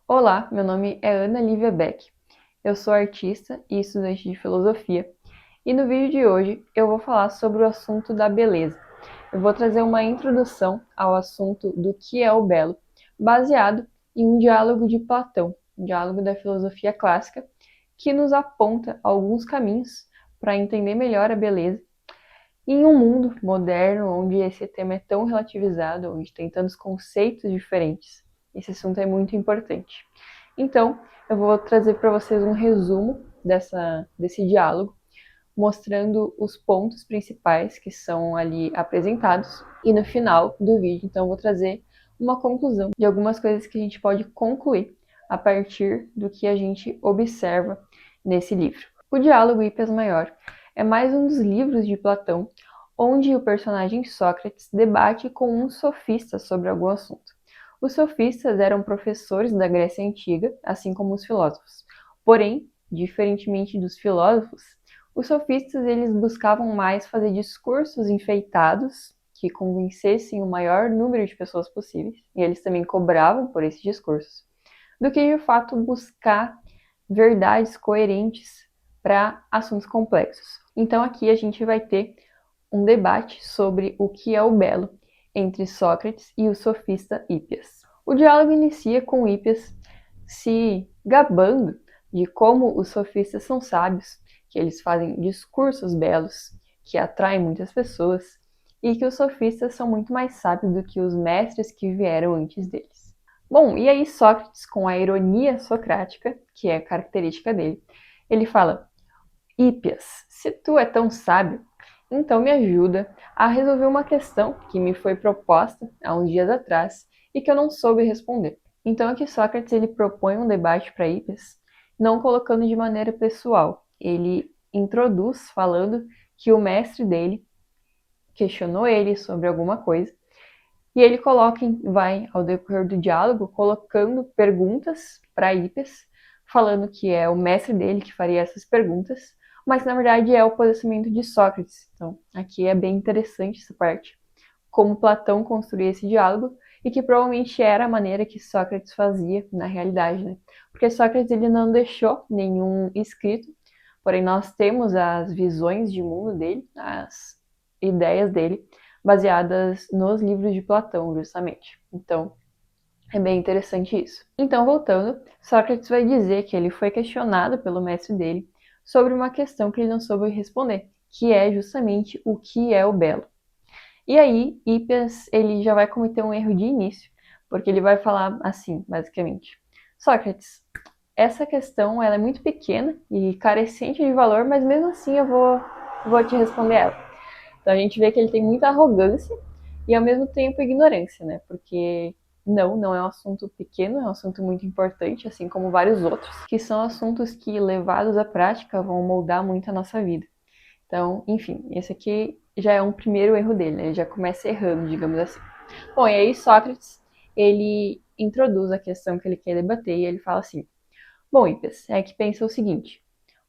Olá, meu nome é Ana Lívia Beck. Eu sou artista e estudante de filosofia, e no vídeo de hoje eu vou falar sobre o assunto da beleza. Eu vou trazer uma introdução ao assunto do que é o belo, baseado em um diálogo de Platão, um diálogo da filosofia clássica, que nos aponta alguns caminhos para entender melhor a beleza. E em um mundo moderno onde esse tema é tão relativizado, onde tem tantos conceitos diferentes, esse assunto é muito importante. Então, eu vou trazer para vocês um resumo desse diálogo, mostrando os pontos principais que são ali apresentados. E no final do vídeo, então, eu vou trazer uma conclusão de algumas coisas que a gente pode concluir a partir do que a gente observa nesse livro. O Diálogo Hípias Maior é mais um dos livros de Platão, onde o personagem Sócrates debate com um sofista sobre algum assunto. Os sofistas eram professores da Grécia Antiga, assim como os filósofos. Porém, diferentemente dos filósofos, os sofistas eles buscavam mais fazer discursos enfeitados que convencessem o maior número de pessoas possíveis, e eles também cobravam por esses discursos, do que de fato buscar verdades coerentes para assuntos complexos. Então aqui a gente vai ter um debate sobre o que é o belo entre Sócrates e o sofista Hípias. O diálogo inicia com Hípias se gabando de como os sofistas são sábios, que eles fazem discursos belos, que atraem muitas pessoas, e que os sofistas são muito mais sábios do que os mestres que vieram antes deles. Bom, e aí Sócrates, com a ironia socrática, que é característica dele, ele fala: Hípias, se tu é tão sábio, então me ajuda a resolver uma questão que me foi proposta há uns dias atrás e que eu não soube responder. Então aqui Sócrates ele propõe um debate para Hípias, não colocando de maneira pessoal. Ele introduz falando que o mestre dele questionou ele sobre alguma coisa e ele vai ao decorrer do diálogo colocando perguntas para Hípias, falando que é o mestre dele que faria essas perguntas, mas na verdade é o posicionamento de Sócrates. Então aqui é bem interessante essa parte, como Platão construía esse diálogo e que provavelmente era a maneira que Sócrates fazia na realidade, né? Porque Sócrates ele não deixou nenhum escrito, porém nós temos as visões de mundo dele, as ideias dele, baseadas nos livros de Platão, justamente. Então, é bem interessante isso. Então, voltando, Sócrates vai dizer que ele foi questionado pelo mestre dele sobre uma questão que ele não soube responder, que é justamente o que é o belo. E aí, Hípias, ele já vai cometer um erro de início, porque ele vai falar assim, basicamente: Sócrates, essa questão ela é muito pequena e carecente de valor, mas mesmo assim eu vou te responder ela. Então a gente vê que ele tem muita arrogância e ao mesmo tempo ignorância, né? Porque não é um assunto pequeno, é um assunto muito importante, assim como vários outros, que são assuntos que, levados à prática, vão moldar muito a nossa vida. Então, enfim, esse aqui já é um primeiro erro dele, né? Ele já começa errando, digamos assim. Bom, e aí Sócrates, ele introduz a questão que ele quer debater e ele fala assim: Bom, Hípias, é que pensa o seguinte: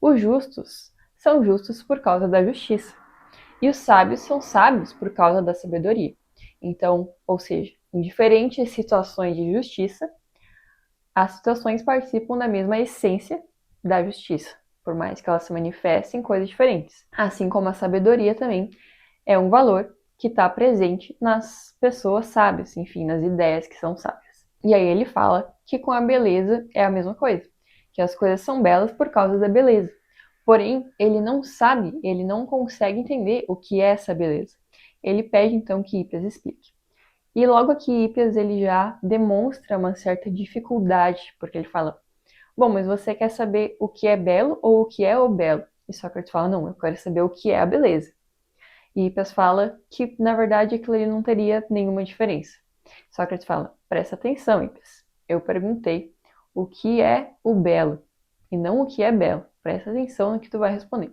os justos são justos por causa da justiça, e os sábios são sábios por causa da sabedoria. Então, ou seja, em diferentes situações de justiça, as situações participam da mesma essência da justiça, por mais que elas se manifestem em coisas diferentes. Assim como a sabedoria também é um valor que está presente nas pessoas sábias, enfim, nas ideias que são sábias. E aí ele fala que com a beleza é a mesma coisa, que as coisas são belas por causa da beleza. Porém, ele não sabe, ele não consegue entender o que é essa beleza. Ele pede então que Hípias explique. E logo aqui Hípias ele já demonstra uma certa dificuldade, porque ele fala: Bom, mas você quer saber o que é belo ou o que é o belo? E Sócrates fala: Não, eu quero saber o que é a beleza. E Hippias fala que, na verdade, aquilo ali não teria nenhuma diferença. Sócrates fala: Presta atenção, Hippias. Eu perguntei o que é o belo e não o que é belo. Presta atenção no que tu vai responder.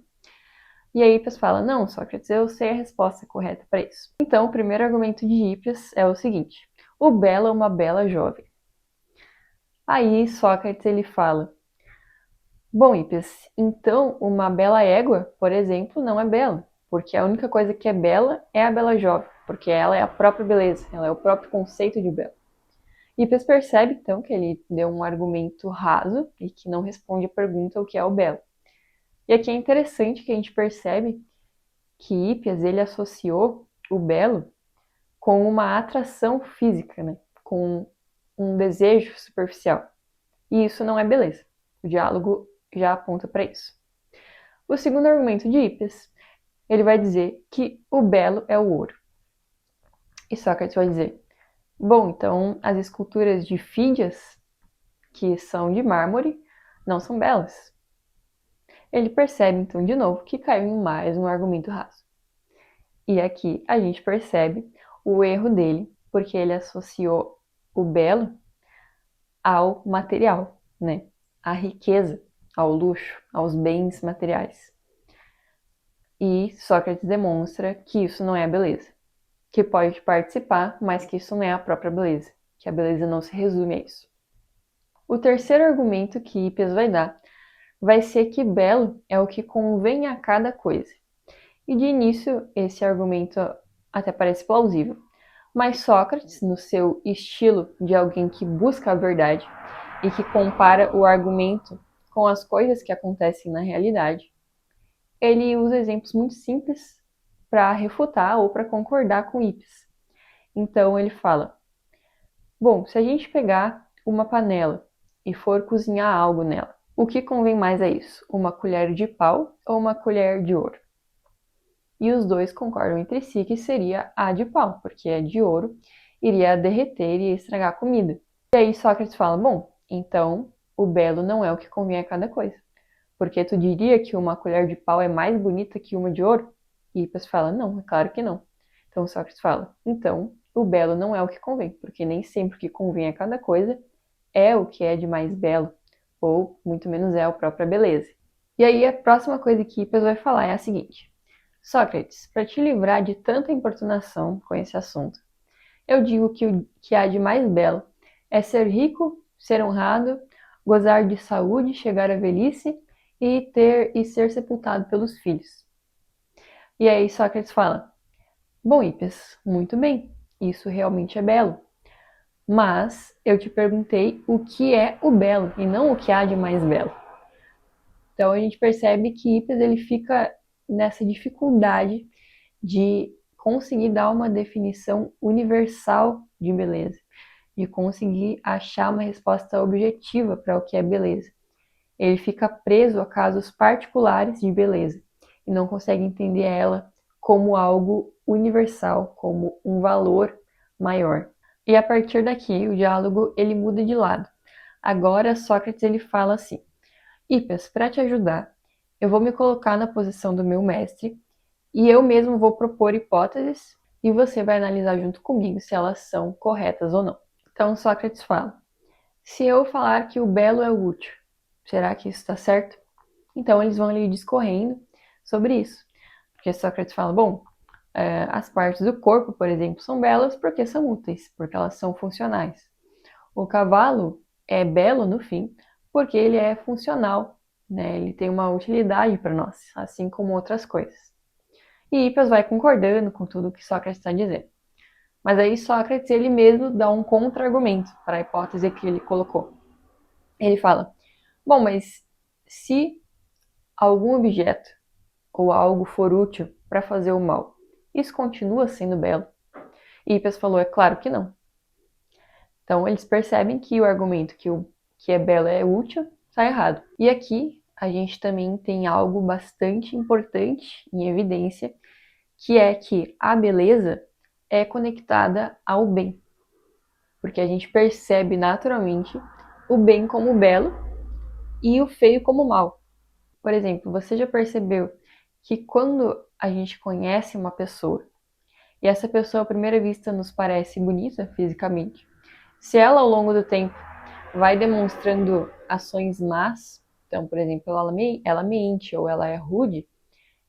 E aí Hippias fala: Não, Sócrates, eu sei a resposta correta para isso. Então, o primeiro argumento de Hippias é o seguinte: o belo é uma bela jovem. Aí Sócrates ele fala: Bom, Hippias, então uma bela égua, por exemplo, não é bela, porque a única coisa que é bela é a bela jovem, porque ela é a própria beleza, ela é o próprio conceito de belo. Hipias percebe, então, que ele deu um argumento raso e que não responde a pergunta o que é o belo. E aqui é interessante que a gente percebe que Hipias ele associou o belo com uma atração física, né? Com um desejo superficial. E isso não é beleza. O diálogo já aponta para isso. O segundo argumento de Hipias, ele vai dizer que o belo é o ouro. E Sócrates vai dizer, bom, então as esculturas de Fídias, que são de mármore, não são belas. Ele percebe, então, de novo, que caiu em mais um argumento raso. E aqui a gente percebe o erro dele, porque ele associou o belo ao material, né? À riqueza, ao luxo, aos bens materiais. E Sócrates demonstra que isso não é a beleza, que pode participar, mas que isso não é a própria beleza, que a beleza não se resume a isso. O terceiro argumento que Hipias vai dar vai ser que belo é o que convém a cada coisa. E de início, esse argumento até parece plausível, mas Sócrates, no seu estilo de alguém que busca a verdade e que compara o argumento com as coisas que acontecem na realidade, ele usa exemplos muito simples para refutar ou para concordar com Hipias. Então ele fala: bom, se a gente pegar uma panela e for cozinhar algo nela, o que convém mais a isso? Uma colher de pau ou uma colher de ouro? E os dois concordam entre si que seria a de pau, porque a de ouro iria derreter e estragar a comida. E aí Sócrates fala: bom, então o belo não é o que convém a cada coisa. Porque tu diria que uma colher de pau é mais bonita que uma de ouro? E Hipas fala: não, é claro que não. Então Sócrates fala: então o belo não é o que convém, porque nem sempre o que convém a cada coisa é o que é de mais belo, ou muito menos é a própria beleza. E aí a próxima coisa que Hipas vai falar é a seguinte: Sócrates, para te livrar de tanta importunação com esse assunto, eu digo que o que há de mais belo é ser rico, ser honrado, gozar de saúde, chegar à velhice e ser sepultado pelos filhos. E aí Sócrates fala: bom, Hipias, muito bem, isso realmente é belo. Mas eu te perguntei o que é o belo e não o que há de mais belo. Então a gente percebe que Hipias ele fica nessa dificuldade de conseguir dar uma definição universal de beleza, de conseguir achar uma resposta objetiva para o que é beleza. Ele fica preso a casos particulares de beleza e não consegue entender ela como algo universal, como um valor maior. E a partir daqui, o diálogo ele muda de lado. Agora Sócrates ele fala assim: Hipias, para te ajudar, eu vou me colocar na posição do meu mestre e eu mesmo vou propor hipóteses e você vai analisar junto comigo se elas são corretas ou não. Então Sócrates fala: se eu falar que o belo é o útil, será que isso está certo? Então eles vão ali discorrendo sobre isso. Porque Sócrates fala: bom, as partes do corpo, por exemplo, são belas porque são úteis, porque elas são funcionais. O cavalo é belo no fim porque ele é funcional, né? Ele tem uma utilidade para nós, assim como outras coisas. E Hipias vai concordando com tudo que Sócrates está dizendo. Mas aí Sócrates ele mesmo dá um contra-argumento para a hipótese que ele colocou. Ele fala: bom, mas se algum objeto ou algo for útil para fazer o mal, isso continua sendo belo? E Hipias falou: é claro que não. Então eles percebem que o argumento que o que é belo é útil está errado. E aqui a gente também tem algo bastante importante em evidência, que é que a beleza é conectada ao bem. Porque a gente percebe naturalmente o bem como belo e o feio como mal. Por exemplo, você já percebeu que quando a gente conhece uma pessoa e essa pessoa à primeira vista nos parece bonita fisicamente, se ela ao longo do tempo vai demonstrando ações más, então, por exemplo, ela mente ou ela é rude,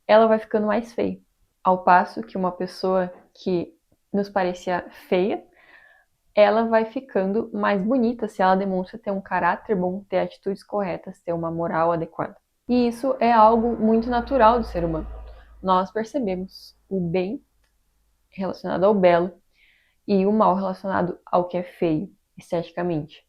ela vai ficando mais feia. Ao passo que uma pessoa que nos parecia feia, ela vai ficando mais bonita se ela demonstra ter um caráter bom, ter atitudes corretas, ter uma moral adequada. E isso é algo muito natural do ser humano. Nós percebemos o bem relacionado ao belo e o mal relacionado ao que é feio, esteticamente.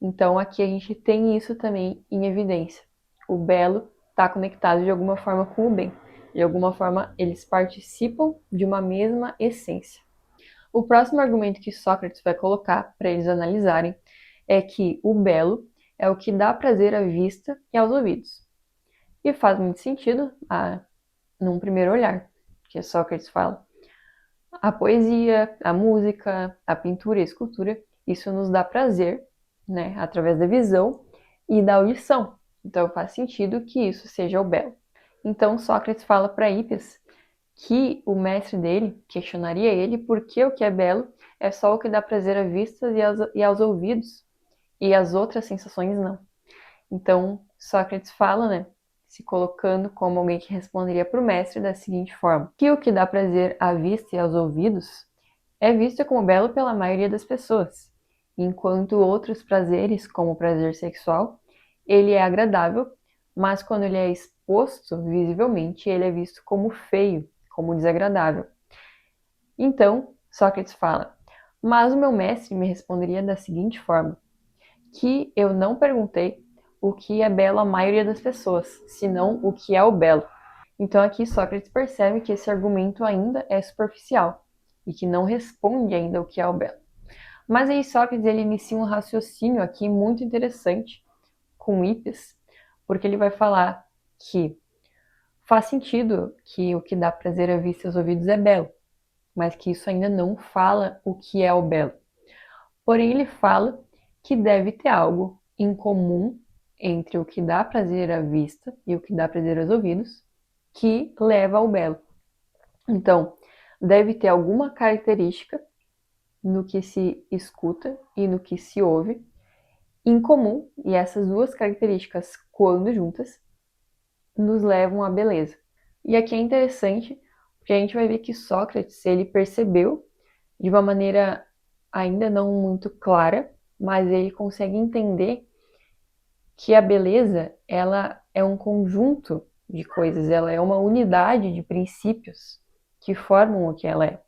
Então aqui a gente tem isso também em evidência. O belo está conectado de alguma forma com o bem. De alguma forma, eles participam de uma mesma essência. O próximo argumento que Sócrates vai colocar para eles analisarem é que o belo é o que dá prazer à vista e aos ouvidos. E faz muito sentido num primeiro olhar, que Sócrates fala. A poesia, a música, a pintura e a escultura, isso nos dá prazer, né, através da visão e da audição. Então faz sentido que isso seja o belo. Então Sócrates fala para Hippias que o mestre dele questionaria ele por que o que é belo é só o que dá prazer à vista e aos ouvidos, e as outras sensações não. Então Sócrates fala, né, se colocando como alguém que responderia para o mestre da seguinte forma: que o que dá prazer à vista e aos ouvidos é visto como belo pela maioria das pessoas, enquanto outros prazeres, como o prazer sexual, ele é agradável, mas quando ele é exposto visivelmente, ele é visto como feio, como desagradável. Então, Sócrates fala: mas o meu mestre me responderia da seguinte forma: que eu não perguntei o que é belo à maioria das pessoas, senão o que é o belo. Então aqui Sócrates percebe que esse argumento ainda é superficial e que não responde ainda o que é o belo. Mas aí Sócrates ele inicia um raciocínio aqui muito interessante com Hippias, porque ele vai falar que faz sentido que o que dá prazer à vista e aos ouvidos é belo, mas que isso ainda não fala o que é o belo. Porém, ele fala que deve ter algo em comum entre o que dá prazer à vista e o que dá prazer aos ouvidos, que leva ao belo. Então, deve ter alguma característica no que se escuta e no que se ouve em comum, e essas duas características, quando juntas, nos levam à beleza. E aqui é interessante, porque a gente vai ver que Sócrates, ele percebeu de uma maneira ainda não muito clara, mas ele consegue entender que a beleza, ela é um conjunto de coisas, ela é uma unidade de princípios que formam o que ela é.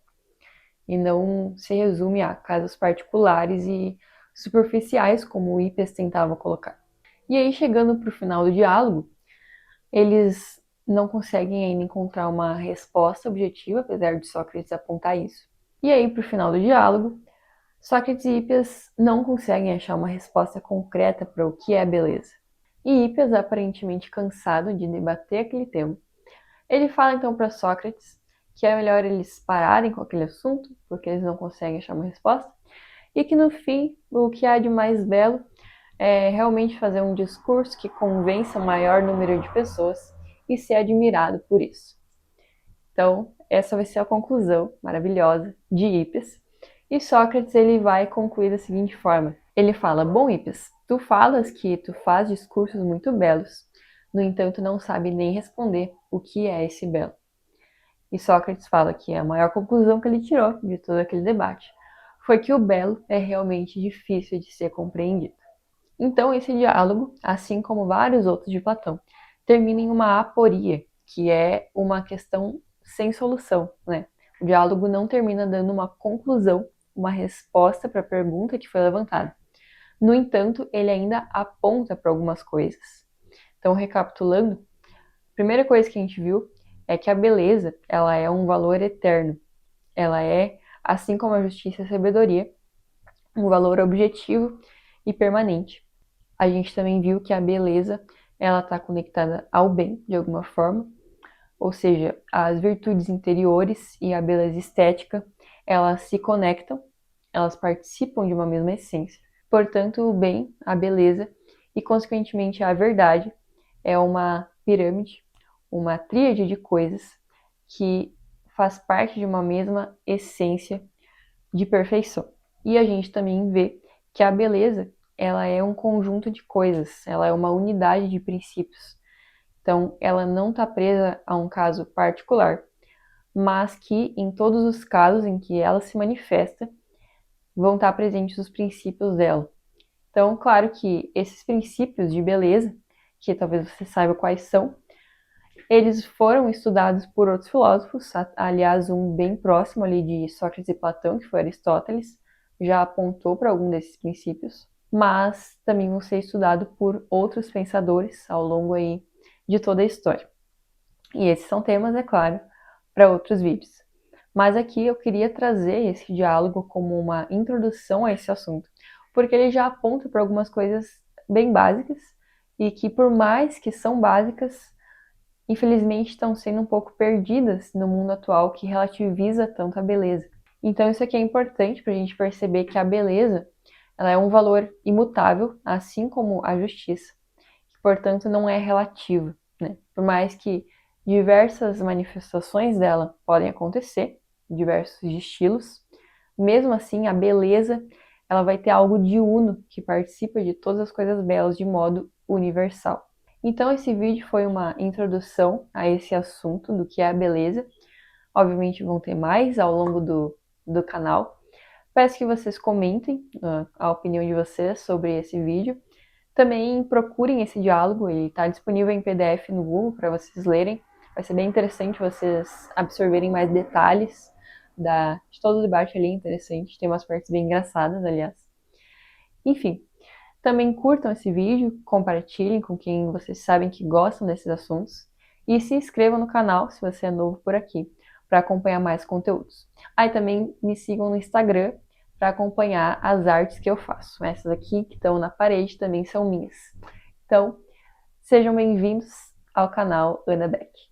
E não se resume a casos particulares e superficiais, como o Hippias tentava colocar. E aí, chegando para o final do diálogo, eles não conseguem ainda encontrar uma resposta objetiva, apesar de Sócrates apontar isso. E aí, para o final do diálogo, Sócrates e Hippias não conseguem achar uma resposta concreta para o que é beleza. E Hippias, aparentemente cansado de debater aquele tema, ele fala então para Sócrates que é melhor eles pararem com aquele assunto, porque eles não conseguem achar uma resposta, e que no fim o que há de mais belo é realmente fazer um discurso que convença o maior número de pessoas e ser admirado por isso. Então, essa vai ser a conclusão maravilhosa de Hippias. E Sócrates ele vai concluir da seguinte forma. Ele fala: bom, Hippias, tu falas que tu faz discursos muito belos, no entanto não sabe nem responder o que é esse belo. E Sócrates fala que a maior conclusão que ele tirou de todo aquele debate foi que o belo é realmente difícil de ser compreendido. Então esse diálogo, assim como vários outros de Platão, termina em uma aporia, que é uma questão sem solução, né? O diálogo não termina dando uma conclusão, uma resposta para a pergunta que foi levantada. No entanto, ele ainda aponta para algumas coisas. Então, recapitulando, a primeira coisa que a gente viu é que a beleza, ela é um valor eterno. Ela é, assim como a justiça e a sabedoria, um valor objetivo e permanente. A gente também viu que a beleza, ela está conectada ao bem, de alguma forma, ou seja, as virtudes interiores e a beleza estética, elas se conectam, elas participam de uma mesma essência. Portanto, o bem, a beleza e, consequentemente, a verdade é uma pirâmide, uma tríade de coisas que faz parte de uma mesma essência de perfeição. E a gente também vê que a beleza, ela é um conjunto de coisas, ela é uma unidade de princípios. Então, ela não está presa a um caso particular, mas que em todos os casos em que ela se manifesta, vão estar presentes os princípios dela. Então, claro que esses princípios de beleza, que talvez você saiba quais são, eles foram estudados por outros filósofos, aliás, um bem próximo ali de Sócrates e Platão, que foi Aristóteles, já apontou para algum desses princípios, mas também vão ser estudados por outros pensadores ao longo aí de toda a história. E esses são temas, é claro, para outros vídeos. Mas aqui eu queria trazer esse diálogo como uma introdução a esse assunto, porque ele já aponta para algumas coisas bem básicas e que, por mais que são básicas, infelizmente estão sendo um pouco perdidas no mundo atual que relativiza tanto a beleza. Então isso aqui é importante para a gente perceber que a beleza ela é um valor imutável, assim como a justiça, que portanto não é relativa, né? Por mais que diversas manifestações dela podem acontecer, diversos estilos, mesmo assim a beleza ela vai ter algo de uno que participa de todas as coisas belas de modo universal. Então esse vídeo foi uma introdução a esse assunto do que é a beleza. Obviamente vão ter mais ao longo do canal. Peço que vocês comentem a opinião de vocês sobre esse vídeo. Também procurem esse diálogo, ele está disponível em PDF no Google para vocês lerem. Vai ser bem interessante vocês absorverem mais detalhes de todo o debate ali, interessante. Tem umas partes bem engraçadas, aliás. Enfim, também curtam esse vídeo, compartilhem com quem vocês sabem que gostam desses assuntos e se inscrevam no canal se você é novo por aqui, para acompanhar mais conteúdos. Aí também me sigam no Instagram para acompanhar as artes que eu faço. Essas aqui que estão na parede também são minhas. Então, sejam bem-vindos ao canal Ana Beck.